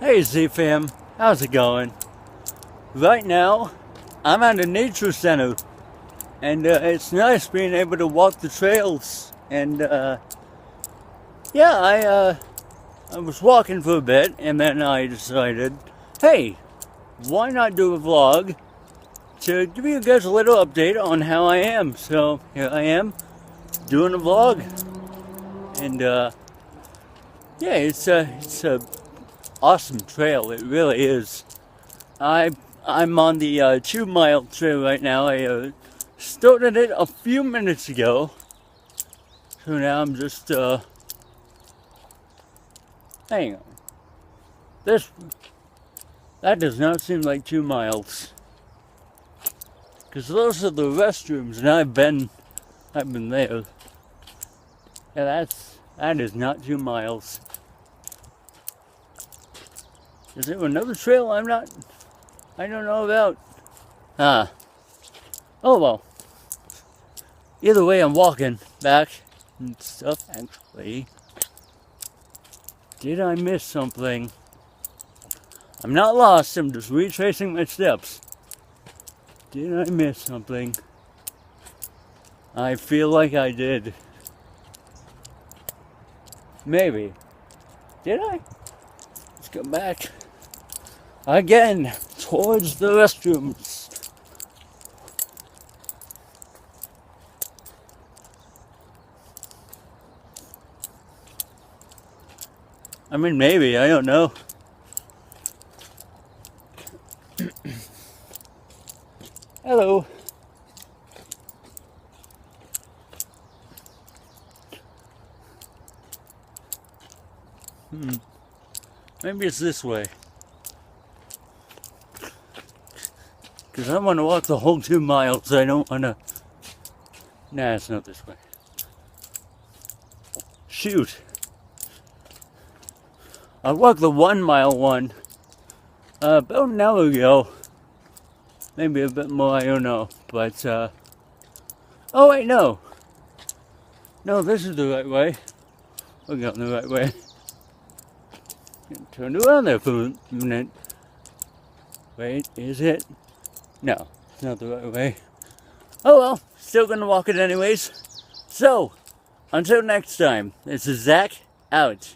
Hey Z fam, how's it going? Right now, I'm at a nature center, and it's nice being able to walk the trails. And yeah, I was walking for a bit, and then I decided, hey, why not do a vlog to give you guys a little update on how I am. So here I am doing a vlog, and yeah, it's a awesome trail. It really is. I'm on the 2 mile trail right now. I started it a few minutes ago, so now I'm just hang on. That does not seem like 2 miles, because those are the restrooms, and I've been there. Yeah, that is not 2 miles. Is there another trail I don't know about? Oh well. Either way, I'm walking back and stuff. Actually, did I miss something? I'm not lost, I'm just retracing my steps. Did I miss something? I feel like I did. Maybe. Did I? Let's go back again towards the restrooms. I mean, maybe, I don't know. Hello. Maybe it's this way. Because I want to walk the whole 2 miles. I don't want to... Nah, it's not this way. Shoot. I walked the 1 mile one about an hour ago. Maybe a bit more, I don't know. But, oh wait, no. No, this is the right way. We're going the right way. Turn around there for a minute. Wait, is it? No, it's not the right way. Oh well, still gonna walk it anyways. So, until next time, this is Zach, out.